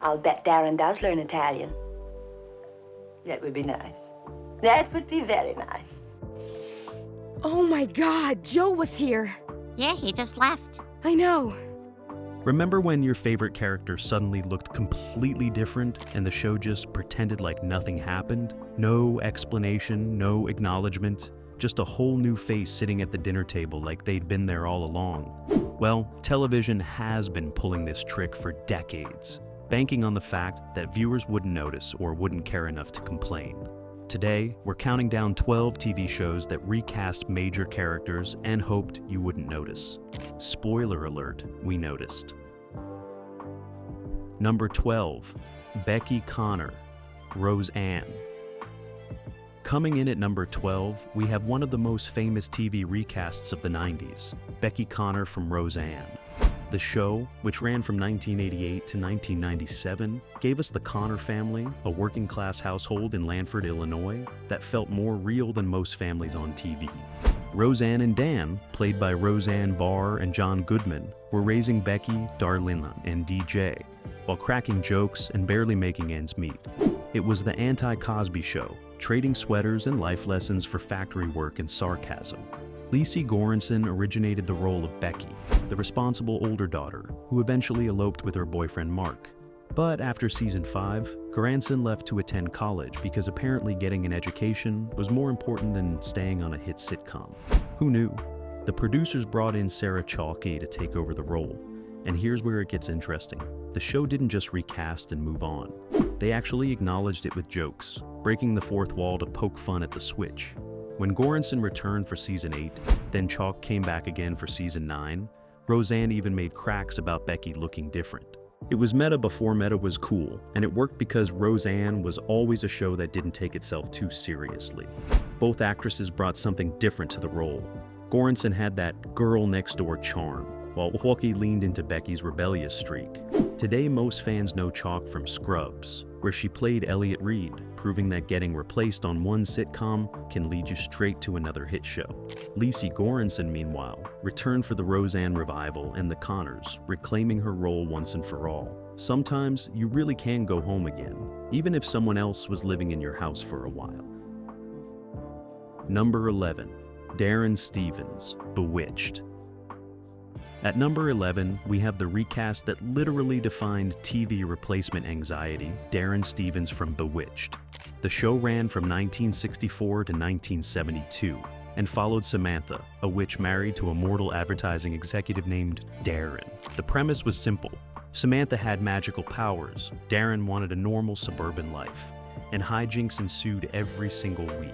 I'll bet Darren does learn Italian. That would be nice. That would be very nice. Oh my God, Joe was here. Yeah, he just left. I know. Remember when your favorite character suddenly looked completely different and the show just pretended like nothing happened? No explanation, no acknowledgement, just a whole new face sitting at the dinner table like they'd been there all along. Well, television has been pulling this trick for decades, banking on the fact that viewers wouldn't notice or wouldn't care enough to complain. Today, we're counting down 12 TV shows that recast major characters and hoped you wouldn't notice. Spoiler alert, we noticed. Number 12, Becky Connor, Roseanne. Coming in at number 12, we have one of the most famous TV recasts of the 90s, Becky Connor from Roseanne. The show, which ran from 1988 to 1997, gave us the Connor family, a working-class household in Lanford, Illinois, that felt more real than most families on TV. Roseanne and Dan, played by Roseanne Barr and John Goodman, were raising Becky, Darlene, and DJ, while cracking jokes and barely making ends meet. It was the anti-Cosby Show, trading sweaters and life lessons for factory work and sarcasm. Lisey Goranson originated the role of Becky, the responsible older daughter, who eventually eloped with her boyfriend Mark. But after season 5, Goranson left to attend college because apparently getting an education was more important than staying on a hit sitcom. Who knew? The producers brought in Sarah Chalke to take over the role. And here's where it gets interesting. The show didn't just recast and move on. They actually acknowledged it with jokes, breaking the fourth wall to poke fun at the switch. When Goranson returned for season 8, then Chalk came back again for season 9, Roseanne even made cracks about Becky looking different. It was meta before meta was cool, and it worked because Roseanne was always a show that didn't take itself too seriously. Both actresses brought something different to the role. Goranson had that girl-next-door charm, while Chalke leaned into Becky's rebellious streak. Today, most fans know Chalk from Scrubs, where she played Elliot Reed, proving that getting replaced on one sitcom can lead you straight to another hit show. Lisey Goranson, meanwhile, returned for the Roseanne revival and the Connors, reclaiming her role once and for all. Sometimes you really can go home again, even if someone else was living in your house for a while. Number 11, Darren Stevens, Bewitched. At number 11, we have the recast that literally defined TV replacement anxiety, Darren Stevens from Bewitched. The show ran from 1964 to 1972 and followed Samantha, a witch married to a mortal advertising executive named Darren. The premise was simple. Samantha had magical powers, Darren wanted a normal suburban life, and hijinks ensued every single week.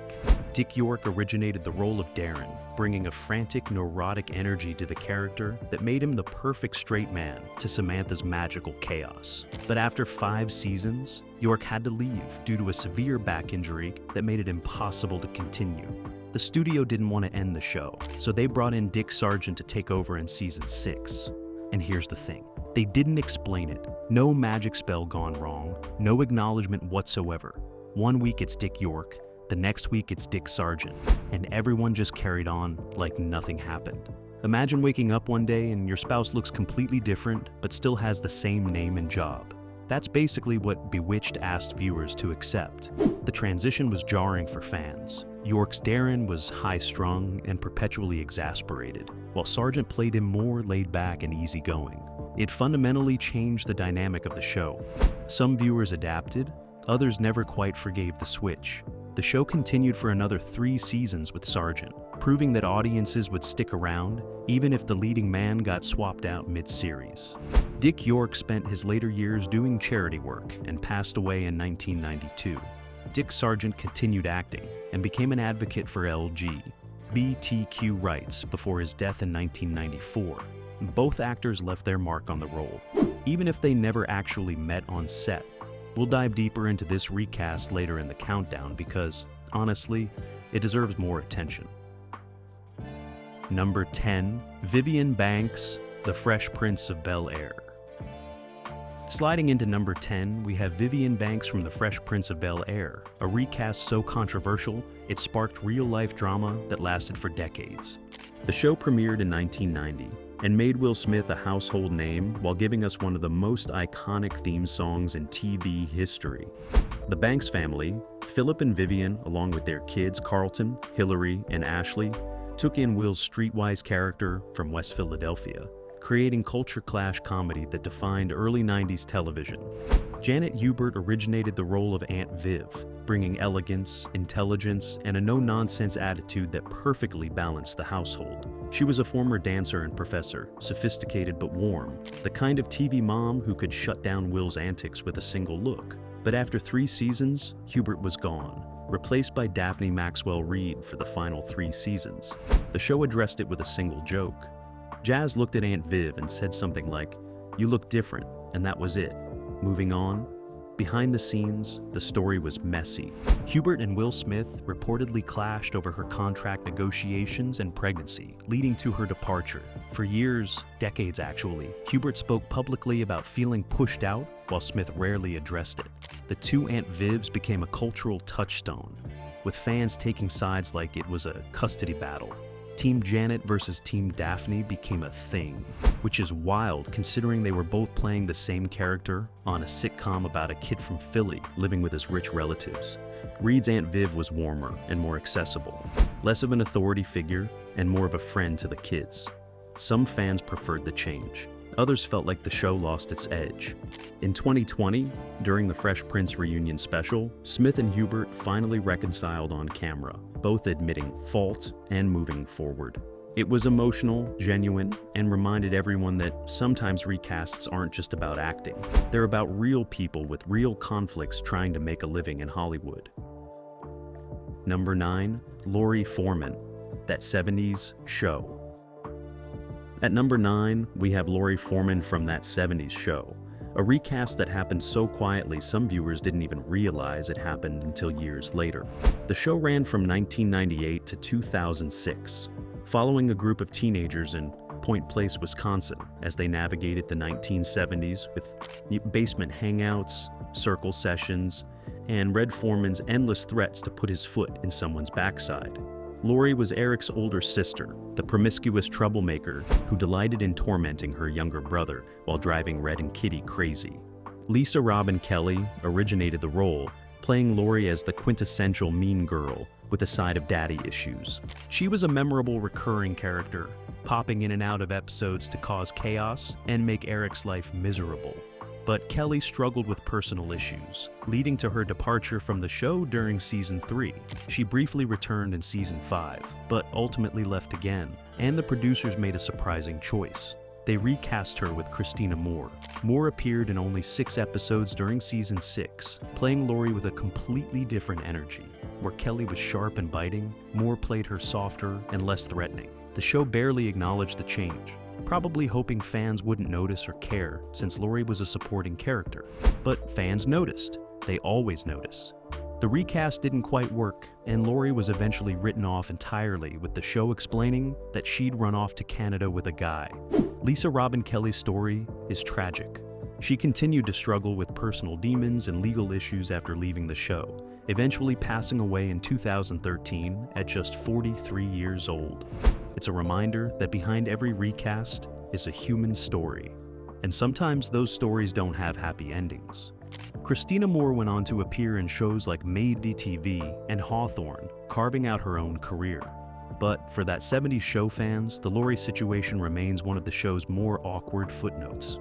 Dick York originated the role of Darren, bringing a frantic, neurotic energy to the character that made him the perfect straight man to Samantha's magical chaos. But after 5 seasons, York had to leave due to a severe back injury that made it impossible to continue. The studio didn't want to end the show, so they brought in Dick Sargent to take over in season 6. And here's the thing. They didn't explain it. No magic spell gone wrong, no acknowledgement whatsoever. One week it's Dick York, the next week it's Dick Sargent, and everyone just carried on like nothing happened. Imagine waking up one day and your spouse looks completely different but still has the same name and job. That's basically what Bewitched asked viewers to accept. The transition was jarring for fans. York's Darren was high-strung and perpetually exasperated, while Sargent played him more laid-back and easygoing. It fundamentally changed the dynamic of the show. Some viewers adapted, others never quite forgave the switch. The show continued for another 3 seasons with Sargent, proving that audiences would stick around even if the leading man got swapped out mid-series. Dick York spent his later years doing charity work and passed away in 1992. Dick Sargent continued acting and became an advocate for LGBTQ rights before his death in 1994. Both actors left their mark on the role, even if they never actually met on set. We'll dive deeper into this recast later in the countdown because, honestly, it deserves more attention. Number 10, Vivian Banks, The Fresh Prince of Bel-Air. Sliding into number 10, we have Vivian Banks from The Fresh Prince of Bel-Air, a recast so controversial it sparked real-life drama that lasted for decades. The show premiered in 1990, and made Will Smith a household name while giving us one of the most iconic theme songs in TV history. The Banks family, Philip and Vivian, along with their kids Carlton, Hillary, and Ashley, took in Will's streetwise character from West Philadelphia, creating culture clash comedy that defined early 90s television. Janet Hubert originated the role of Aunt Viv, bringing elegance, intelligence, and a no-nonsense attitude that perfectly balanced the household. She was a former dancer and professor, sophisticated but warm, the kind of TV mom who could shut down Will's antics with a single look. But after 3 seasons, Hubert was gone, replaced by Daphne Maxwell Reid for the final 3 seasons. The show addressed it with a single joke. Jazz looked at Aunt Viv and said something like, "You look different," and that was it. Moving on, behind the scenes, the story was messy. Hubert and Will Smith reportedly clashed over her contract negotiations and pregnancy, leading to her departure. For years, decades actually, Hubert spoke publicly about feeling pushed out, while Smith rarely addressed it. The Two Aunt Vivs became a cultural touchstone, with fans taking sides like it was a custody battle. Team Janet versus Team Daphne became a thing, which is wild considering they were both playing the same character on a sitcom about a kid from Philly living with his rich relatives. Reed's Aunt Viv was warmer and more accessible, less of an authority figure and more of a friend to the kids. Some fans preferred the change. Others felt like the show lost its edge. In 2020, during the Fresh Prince reunion special, Smith and Hubert finally reconciled on camera, both admitting fault and moving forward. It was emotional, genuine, and reminded everyone that sometimes recasts aren't just about acting. They're about real people with real conflicts trying to make a living in Hollywood. Number 9, Laurie Forman, That 70s Show. At number 9, we have Laurie Forman from That 70s Show, a recast that happened so quietly some viewers didn't even realize it happened until years later. The show ran from 1998 to 2006, following a group of teenagers in Point Place, Wisconsin, as they navigated the 1970s with basement hangouts, circle sessions, and Red Forman's endless threats to put his foot in someone's backside. Laurie was Eric's older sister, the promiscuous troublemaker who delighted in tormenting her younger brother while driving Red and Kitty crazy. Lisa Robin Kelly originated the role, playing Laurie as the quintessential mean girl with a side of daddy issues. She was a memorable recurring character, popping in and out of episodes to cause chaos and make Eric's life miserable. But Kelly struggled with personal issues, leading to her departure from the show during season 3. She briefly returned in season 5, but ultimately left again, and the producers made a surprising choice. They recast her with Christina Moore. Moore appeared in only 6 episodes during season 6, playing Laurie with a completely different energy. Where Kelly was sharp and biting, Moore played her softer and less threatening. The show barely acknowledged the change, probably hoping fans wouldn't notice or care since Laurie was a supporting character. But fans noticed. They always notice. The recast didn't quite work, and Laurie was eventually written off entirely, with the show explaining that she'd run off to Canada with a guy. Lisa Robin Kelly's story is tragic. She continued to struggle with personal demons and legal issues after leaving the show, eventually passing away in 2013 at just 43 years old. It's a reminder that behind every recast is a human story, and sometimes those stories don't have happy endings. Christina Moore went on to appear in shows like Made TV and Hawthorne, carving out her own career. But for That 70s Show fans, the Laurie situation remains one of the show's more awkward footnotes.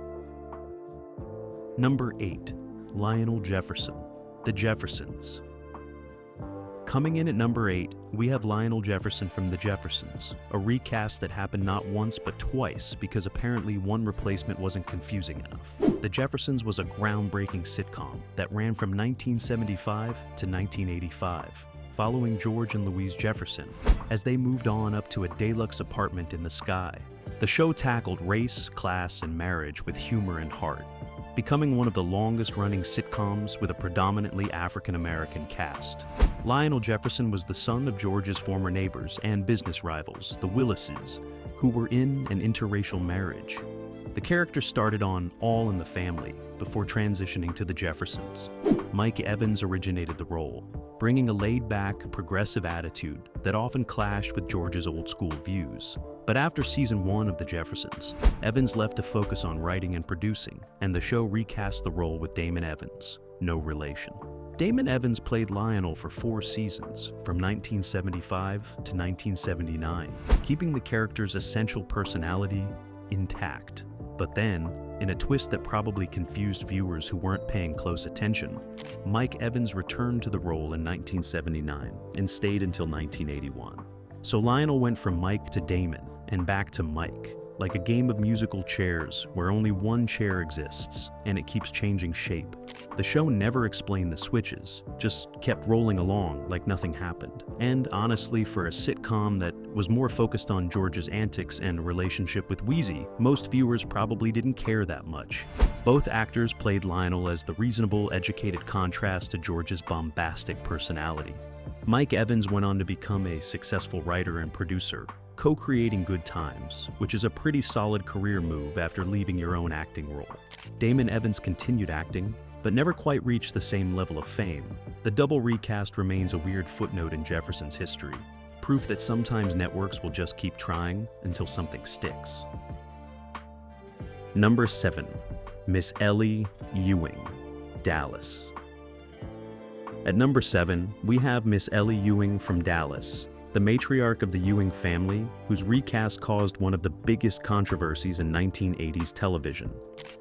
Number 8, Lionel Jefferson, The Jeffersons. Coming in at number 8, we have Lionel Jefferson from The Jeffersons, a recast that happened not once but twice because apparently one replacement wasn't confusing enough. The Jeffersons was a groundbreaking sitcom that ran from 1975 to 1985, following George and Louise Jefferson as they moved on up to a deluxe apartment in the sky. The show tackled race, class, and marriage with humor and heart, becoming one of the longest-running sitcoms with a predominantly African-American cast. Lionel Jefferson was the son of George's former neighbors and business rivals, the Willises, who were in an interracial marriage. The character started on All in the Family before transitioning to The Jeffersons. Mike Evans originated the role, bringing a laid-back, progressive attitude that often clashed with George's old-school views. But after season 1 of The Jeffersons, Evans left to focus on writing and producing, and the show recast the role with Damon Evans, no relation. Damon Evans played Lionel for 4 seasons, from 1975 to 1979, keeping the character's essential personality intact. But then, in a twist that probably confused viewers who weren't paying close attention, Mike Evans returned to the role in 1979 and stayed until 1981. So Lionel went from Mike to Damon, and back to Mike, like a game of musical chairs where only one chair exists, and it keeps changing shape. The show never explained the switches, just kept rolling along like nothing happened. And honestly, for a sitcom that was more focused on George's antics and relationship with Wheezy, most viewers probably didn't care that much. Both actors played Lionel as the reasonable, educated contrast to George's bombastic personality. Mike Evans went on to become a successful writer and producer, co-creating Good Times, which is a pretty solid career move after leaving your own acting role. Damon Evans continued acting, but never quite reached the same level of fame. The double recast remains a weird footnote in Jefferson's history, proof that sometimes networks will just keep trying until something sticks. Number 7. Miss Ellie Ewing, Dallas. At number 7, we have Miss Ellie Ewing from Dallas, the matriarch of the Ewing family, whose recast caused one of the biggest controversies in 1980s television.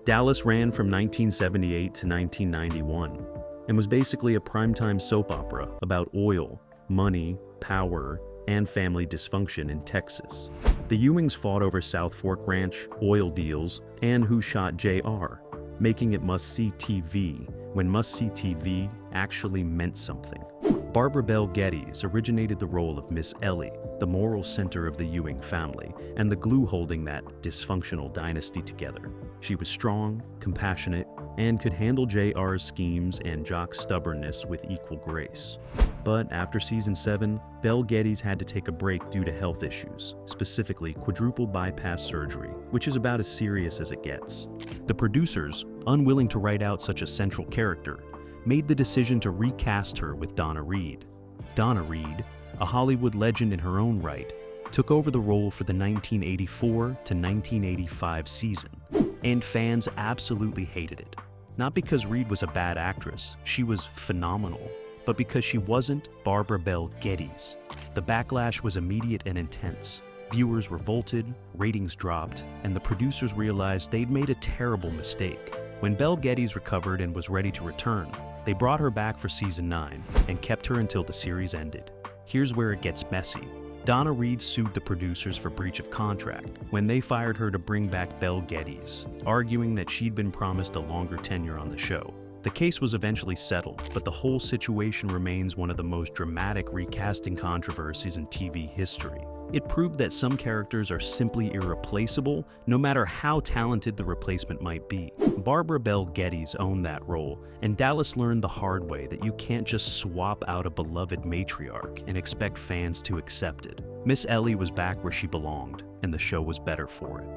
Dallas ran from 1978 to 1991, and was basically a primetime soap opera about oil, money, power, and family dysfunction in Texas. The Ewings fought over South Fork Ranch, oil deals, and who shot JR, making it must-see TV, when must-see TV actually meant something. Barbara Bel Geddes originated the role of Miss Ellie, the moral center of the Ewing family, and the glue holding that dysfunctional dynasty together. She was strong, compassionate, and could handle JR's schemes and Jock's stubbornness with equal grace. But after season 7, Bel Geddes had to take a break due to health issues, specifically quadruple bypass surgery, which is about as serious as it gets. The producers, unwilling to write out such a central character, made the decision to recast her with Donna Reed. Donna Reed, a Hollywood legend in her own right, took over the role for the 1984 to 1985 season, and fans absolutely hated it. Not because Reed was a bad actress, she was phenomenal, but because she wasn't Barbara Bel Geddes. The backlash was immediate and intense. Viewers revolted, ratings dropped, and the producers realized they'd made a terrible mistake. When Bel Geddes recovered and was ready to return, they brought her back for season 9 and kept her until the series ended. Here's where it gets messy. Donna Reed sued the producers for breach of contract when they fired her to bring back Bel Geddes, arguing that she'd been promised a longer tenure on the show. The case was eventually settled, but the whole situation remains one of the most dramatic recasting controversies in TV history. It proved that some characters are simply irreplaceable, no matter how talented the replacement might be. Barbara Bel Geddes owned that role, and Dallas learned the hard way that you can't just swap out a beloved matriarch and expect fans to accept it. Miss Ellie was back where she belonged, and the show was better for it.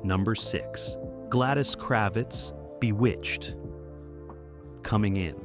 Number 6. Gladys Kravitz, Bewitched. Coming in.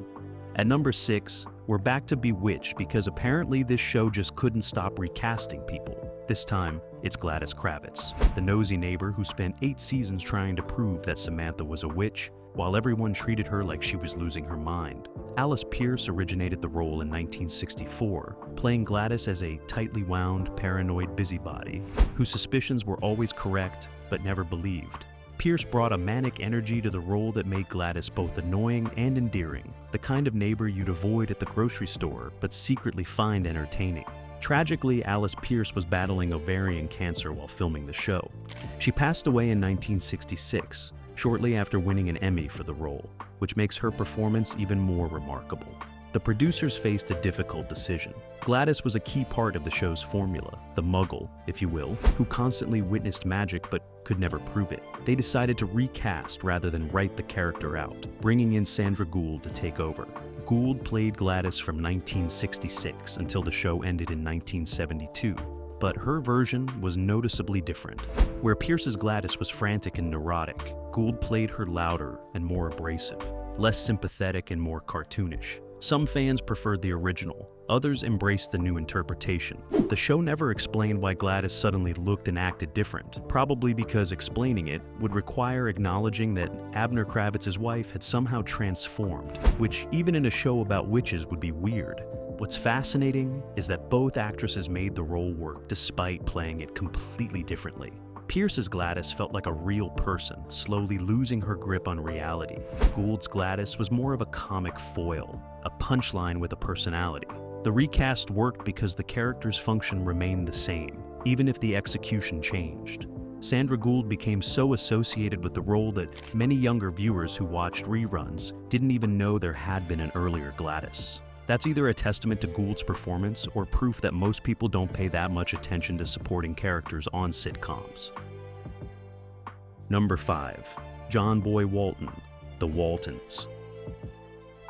At number 6, we're back to Bewitched because apparently this show just couldn't stop recasting people. This time, it's Gladys Kravitz, the nosy neighbor who spent 8 seasons trying to prove that Samantha was a witch, while everyone treated her like she was losing her mind. Alice Pierce originated the role in 1964, playing Gladys as a tightly wound, paranoid busybody, whose suspicions were always correct but never believed. Pierce brought a manic energy to the role that made Gladys both annoying and endearing, the kind of neighbor you'd avoid at the grocery store but secretly find entertaining. Tragically, Alice Pierce was battling ovarian cancer while filming the show. She passed away in 1966, shortly after winning an Emmy for the role, which makes her performance even more remarkable. The producers faced a difficult decision. Gladys was a key part of the show's formula, the muggle, if you will, who constantly witnessed magic but could never prove it. They decided to recast rather than write the character out, bringing in Sandra Gould to take over. Gould played Gladys from 1966 until the show ended in 1972, but her version was noticeably different. Where Pierce's Gladys was frantic and neurotic, Gould played her louder and more abrasive, less sympathetic and more cartoonish. Some fans preferred the original, others embraced the new interpretation. The show never explained why Gladys suddenly looked and acted different, probably because explaining it would require acknowledging that Abner Kravitz's wife had somehow transformed, which even in a show about witches would be weird. What's fascinating is that both actresses made the role work despite playing it completely differently. Pierce's Gladys felt like a real person, slowly losing her grip on reality. Gould's Gladys was more of a comic foil, a punchline with a personality. The recast worked because the character's function remained the same, even if the execution changed. Sandra Gould became so associated with the role that many younger viewers who watched reruns didn't even know there had been an earlier Gladys. That's either a testament to Gould's performance or proof that most people don't pay that much attention to supporting characters on sitcoms. Number 5. John Boy Walton, The Waltons.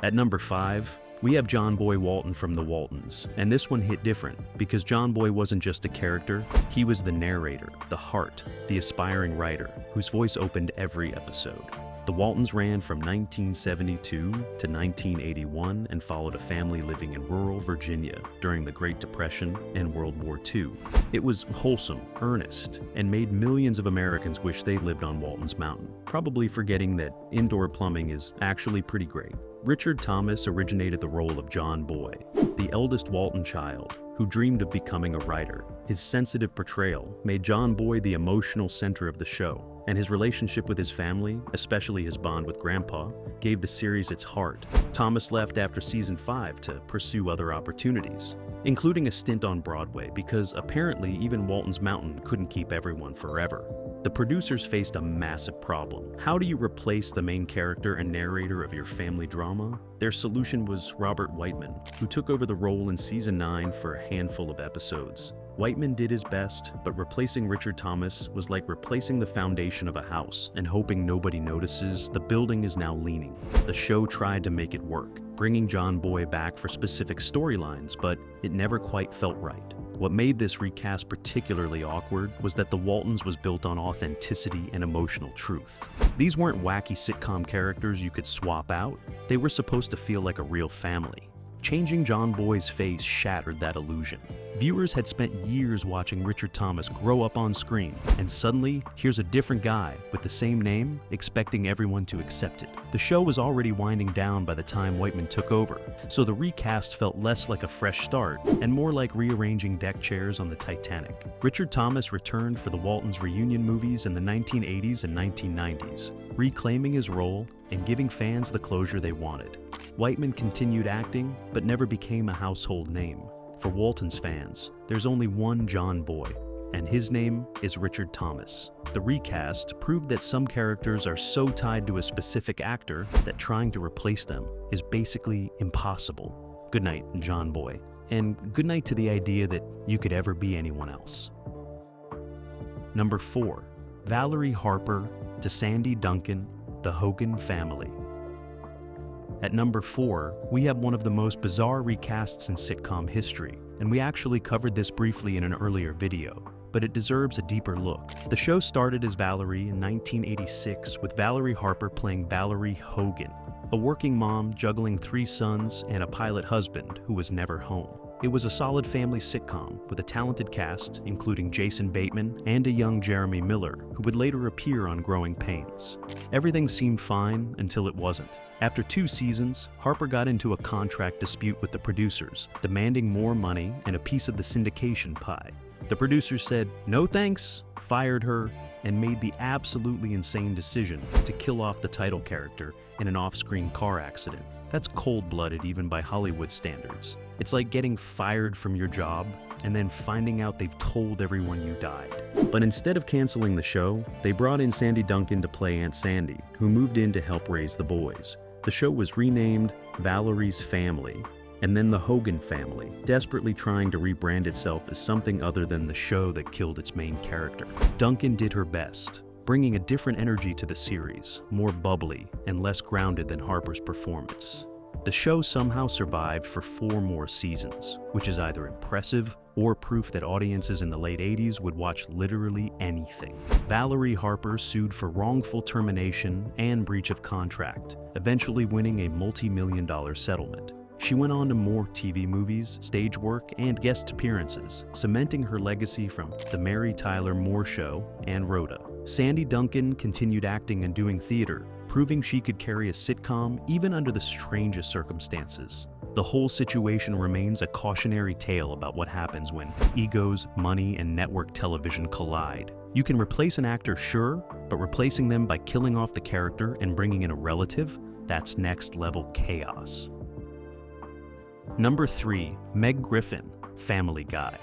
At number 5, we have John Boy Walton from The Waltons, and this one hit different because John Boy wasn't just a character, he was the narrator, the heart, the aspiring writer, whose voice opened every episode. The Waltons ran from 1972 to 1981 and followed a family living in rural Virginia during the Great Depression and World War II. It was wholesome, earnest, and made millions of Americans wish they lived on Walton's Mountain, probably forgetting that indoor plumbing is actually pretty great. Richard Thomas originated the role of John Boy, the eldest Walton child who dreamed of becoming a writer. His sensitive portrayal made John Boy the emotional center of the show, and his relationship with his family, especially his bond with Grandpa, gave the series its heart. Thomas left after season 5 to pursue other opportunities, including a stint on Broadway because apparently even Walton's Mountain couldn't keep everyone forever. The producers faced a massive problem. How do you replace the main character and narrator of your family drama? Their solution was Robert Whiteman, who took over the role in season 9 for a handful of episodes. Whiteman did his best, but replacing Richard Thomas was like replacing the foundation of a house and hoping nobody notices the building is now leaning. The show tried to make it work, bringing John Boy back for specific storylines, but it never quite felt right. What made this recast particularly awkward was that The Waltons was built on authenticity and emotional truth. These weren't wacky sitcom characters you could swap out. They were supposed to feel like a real family. Changing John Boy's face shattered that illusion. Viewers had spent years watching Richard Thomas grow up on screen, and suddenly, here's a different guy with the same name, expecting everyone to accept it. The show was already winding down by the time Whiteman took over, so the recast felt less like a fresh start and more like rearranging deck chairs on the Titanic. Richard Thomas returned for the Waltons reunion movies in the 1980s and 1990s, reclaiming his role and giving fans the closure they wanted. Whiteman continued acting, but never became a household name. For Walton's fans, there's only one John Boy, and his name is Richard Thomas. The recast proved that some characters are so tied to a specific actor that trying to replace them is basically impossible. Good night, John Boy, and good night to the idea that you could ever be anyone else. Number 4, Valerie Harper to Sandy Duncan, The Hogan Family. At number 4, we have one of the most bizarre recasts in sitcom history, and we actually covered this briefly in an earlier video, but it deserves a deeper look. The show started as Valerie in 1986 with Valerie Harper playing Valerie Hogan, a working mom juggling 3 sons and a pilot husband who was never home. It was a solid family sitcom with a talented cast, including Jason Bateman and a young Jeremy Miller, who would later appear on Growing Pains. Everything seemed fine until it wasn't. After 2 seasons, Harper got into a contract dispute with the producers, demanding more money and a piece of the syndication pie. The producers said, "No thanks," fired her, and made the absolutely insane decision to kill off the title character in an off-screen car accident. That's cold-blooded even by Hollywood standards. It's like getting fired from your job and then finding out they've told everyone you died. But instead of canceling the show, they brought in Sandy Duncan to play Aunt Sandy, who moved in to help raise the boys. The show was renamed Valerie's Family, and then The Hogan Family, desperately trying to rebrand itself as something other than the show that killed its main character. Duncan did her best, bringing a different energy to the series, more bubbly and less grounded than Harper's performance. The show somehow survived for 4 more seasons, which is either impressive or proof that audiences in the late 80s would watch literally anything. Valerie Harper sued for wrongful termination and breach of contract, eventually winning a multi-million-dollar settlement. She went on to more TV movies, stage work, and guest appearances, cementing her legacy from The Mary Tyler Moore Show and Rhoda. Sandy Duncan continued acting and doing theater, proving she could carry a sitcom even under the strangest circumstances. The whole situation remains a cautionary tale about what happens when egos, money, and network television collide. You can replace an actor, sure, but replacing them by killing off the character and bringing in a relative, that's next level chaos. Number 3, Meg Griffin, Family Guy.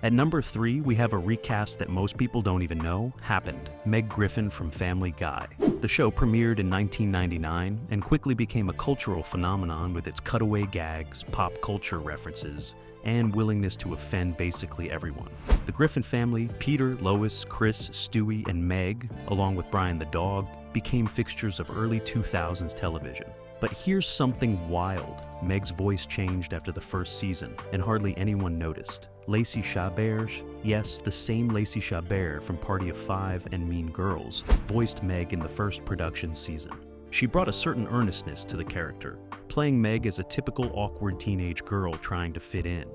At number 3, we have a recast that most people don't even know happened, Meg Griffin from Family Guy. The show premiered in 1999 and quickly became a cultural phenomenon with its cutaway gags, pop culture references, and willingness to offend basically everyone. The Griffin family, Peter, Lois, Chris, Stewie, and Meg, along with Brian the dog, became fixtures of early 2000s television. But here's something wild. Meg's voice changed after the first season, and hardly anyone noticed. Lacey Chabert, yes, the same Lacey Chabert from Party of Five and Mean Girls, voiced Meg in the first production season. She brought a certain earnestness to the character, playing Meg as a typical awkward teenage girl trying to fit in.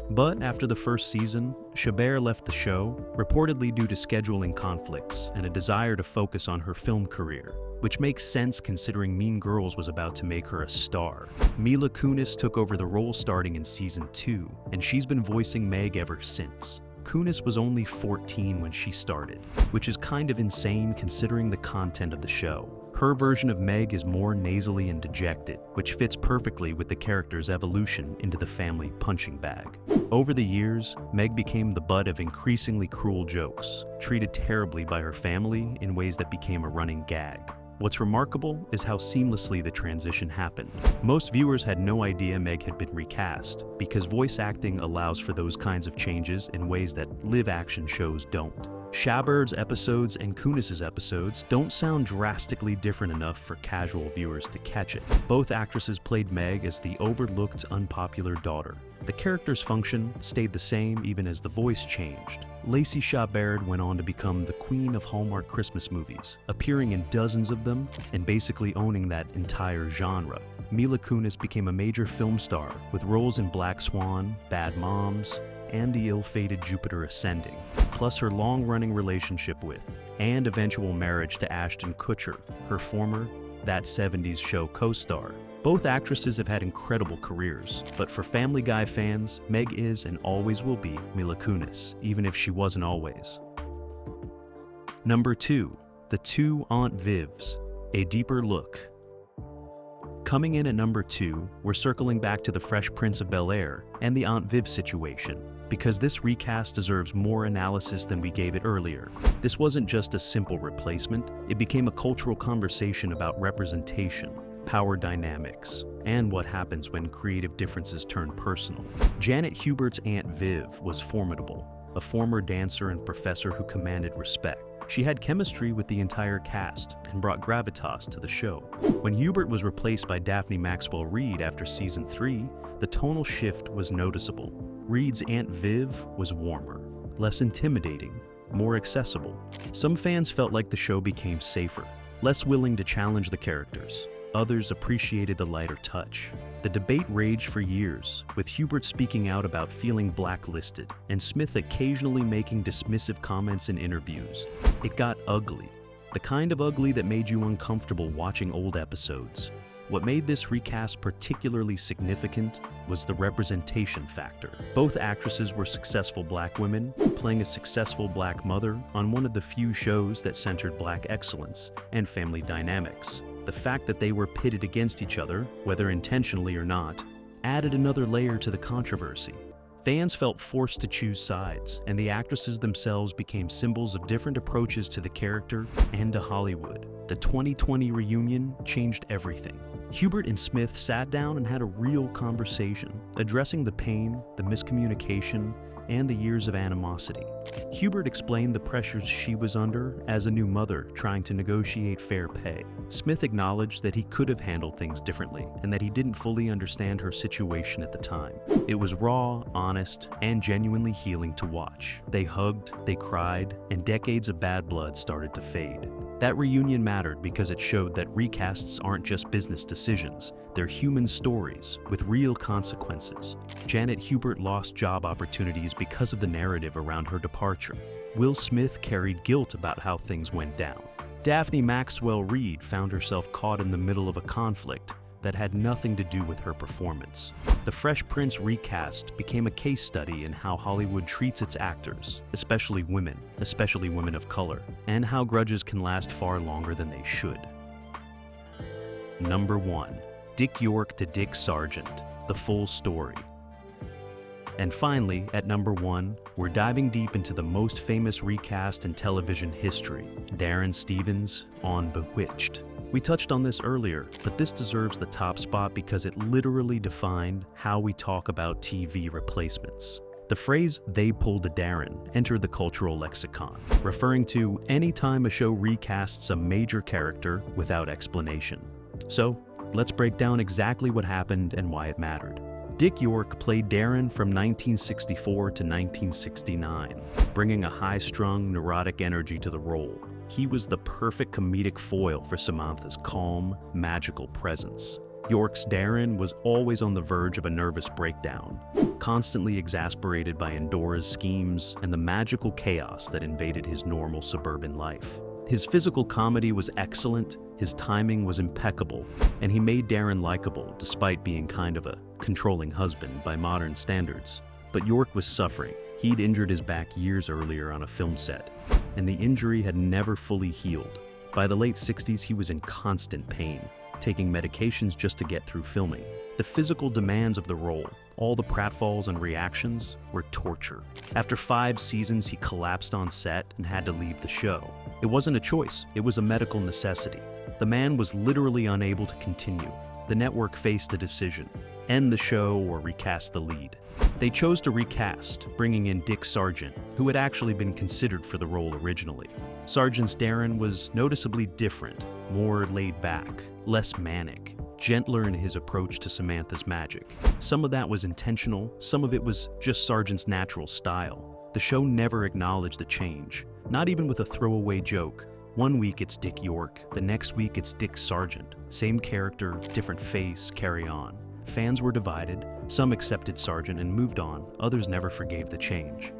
But after the first season, Chabert left the show, reportedly due to scheduling conflicts and a desire to focus on her film career, which makes sense considering Mean Girls was about to make her a star. Mila Kunis took over the role starting in season 2, and she's been voicing Meg ever since. Kunis was only 14 when she started, which is kind of insane considering the content of the show. Her version of Meg is more nasally and dejected, which fits perfectly with the character's evolution into the family punching bag. Over the years, Meg became the butt of increasingly cruel jokes, treated terribly by her family in ways that became a running gag. What's remarkable is how seamlessly the transition happened. Most viewers had no idea Meg had been recast, because voice acting allows for those kinds of changes in ways that live-action shows don't. Chabert's episodes and Kunis's episodes don't sound drastically different enough for casual viewers to catch it. Both actresses played Meg as the overlooked, unpopular daughter. The character's function stayed the same even as the voice changed. Lacey Chabert went on to become the queen of Hallmark Christmas movies, appearing in dozens of them and basically owning that entire genre. Mila Kunis became a major film star with roles in Black Swan, Bad Moms, and the ill-fated Jupiter Ascending, plus her long-running relationship with and eventual marriage to Ashton Kutcher, her former That 70s Show co-star. Both actresses have had incredible careers, but for Family Guy fans, Meg is and always will be Mila Kunis, even if she wasn't always. Number 2, the Two Aunt Vivs, a deeper look. Coming in at number 2, we're circling back to the Fresh Prince of Bel-Air and the Aunt Viv situation, because this recast deserves more analysis than we gave it earlier. This wasn't just a simple replacement, it became a cultural conversation about representation, power dynamics, and what happens when creative differences turn personal. Janet Hubert's Aunt Viv was formidable, a former dancer and professor who commanded respect. She had chemistry with the entire cast and brought gravitas to the show. When Hubert was replaced by Daphne Maxwell Reid after season 3, the tonal shift was noticeable. Reid's Aunt Viv was warmer, less intimidating, more accessible. Some fans felt like the show became safer, less willing to challenge the characters. Others appreciated the lighter touch. The debate raged for years, with Hubert speaking out about feeling blacklisted, and Smith occasionally making dismissive comments in interviews. It got ugly, the kind of ugly that made you uncomfortable watching old episodes. What made this recast particularly significant was the representation factor. Both actresses were successful black women, playing a successful black mother on one of the few shows that centered black excellence and family dynamics. The fact that they were pitted against each other, whether intentionally or not, added another layer to the controversy. Fans felt forced to choose sides, and the actresses themselves became symbols of different approaches to the character and to Hollywood. The 2020 reunion changed everything. Hubert and Smith sat down and had a real conversation, addressing the pain, the miscommunication, and the years of animosity. Hubert explained the pressures she was under as a new mother trying to negotiate fair pay. Smith acknowledged that he could have handled things differently and that he didn't fully understand her situation at the time. It was raw, honest, and genuinely healing to watch. They hugged, they cried, and decades of bad blood started to fade. That reunion mattered because it showed that recasts aren't just business decisions, they're human stories with real consequences. Janet Hubert lost job opportunities because of the narrative around her departure. Will Smith carried guilt about how things went down. Daphne Maxwell Reid found herself caught in the middle of a conflict that had nothing to do with her performance. The Fresh Prince recast became a case study in how Hollywood treats its actors, especially women of color, and how grudges can last far longer than they should. Number 1. Dick York to Dick Sargent, the full story. And finally, at number 1, we're diving deep into the most famous recast in television history, Darren Stevens on Bewitched. We touched on this earlier, but this deserves the top spot because it literally defined how we talk about TV replacements. The phrase, "they pulled a Darren," entered the cultural lexicon, referring to any time a show recasts a major character without explanation. So, let's break down exactly what happened and why it mattered. Dick York played Darren from 1964 to 1969, bringing a high-strung, neurotic energy to the role. He was the perfect comedic foil for Samantha's calm, magical presence. York's Darren was always on the verge of a nervous breakdown, constantly exasperated by Endora's schemes and the magical chaos that invaded his normal suburban life. His physical comedy was excellent, his timing was impeccable, and he made Darren likable despite being kind of a controlling husband by modern standards. But York was suffering. He'd injured his back years earlier on a film set, and the injury had never fully healed. By the late 60s, he was in constant pain, taking medications just to get through filming. The physical demands of the role, all the pratfalls and reactions, were torture. After 5 seasons, he collapsed on set and had to leave the show. It wasn't a choice, it was a medical necessity. The man was literally unable to continue. The network faced a decision: end the show or recast the lead. They chose to recast, bringing in Dick Sargent, who had actually been considered for the role originally. Sargent's Darren was noticeably different, more laid back, less manic, gentler in his approach to Samantha's magic. Some of that was intentional, some of it was just Sargent's natural style. The show never acknowledged the change, not even with a throwaway joke. One week it's Dick York, the next week it's Dick Sargent. Same character, different face, carry on. Fans were divided, some accepted Sargent and moved on, others never forgave the change.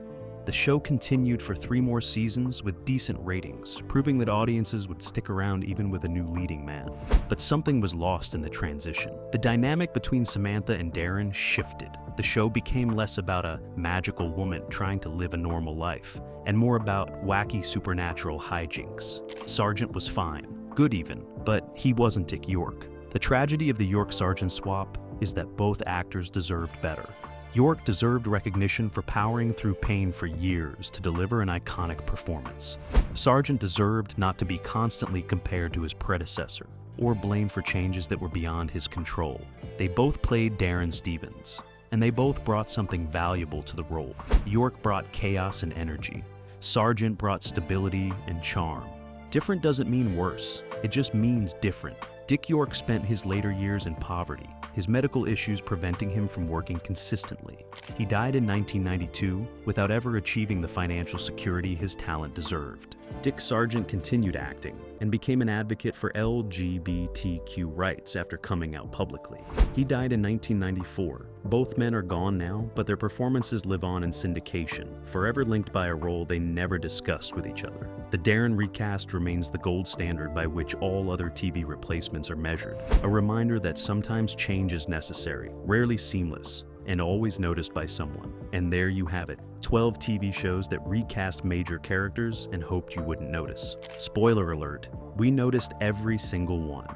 The show continued for 3 more seasons with decent ratings, proving that audiences would stick around even with a new leading man. But something was lost in the transition. The dynamic between Samantha and Darren shifted. The show became less about a magical woman trying to live a normal life, and more about wacky supernatural hijinks. Sargent was fine, good even, but he wasn't Dick York. The tragedy of the York-Sargent swap is that both actors deserved better. York deserved recognition for powering through pain for years to deliver an iconic performance. Sargent deserved not to be constantly compared to his predecessor, or blamed for changes that were beyond his control. They both played Darren Stevens, and they both brought something valuable to the role. York brought chaos and energy. Sargent brought stability and charm. Different doesn't mean worse, it just means different. Dick York spent his later years in poverty, his medical issues preventing him from working consistently. He died in 1992 without ever achieving the financial security his talent deserved. Dick Sargent continued acting and became an advocate for LGBTQ rights after coming out publicly. He died in 1994. Both men are gone now, but their performances live on in syndication, forever linked by a role they never discussed with each other. The Darren recast remains the gold standard by which all other TV replacements are measured, a reminder that sometimes change is necessary, rarely seamless, and always noticed by someone. And there you have it, 12 TV shows that recast major characters and hoped you wouldn't notice. Spoiler alert, we noticed every single one.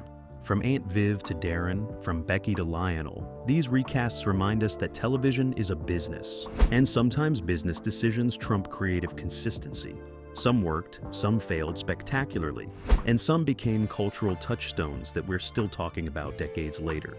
From Aunt Viv to Darren, from Becky to Lionel, these recasts remind us that television is a business, and sometimes business decisions trump creative consistency. Some worked, some failed spectacularly, and some became cultural touchstones that we're still talking about decades later.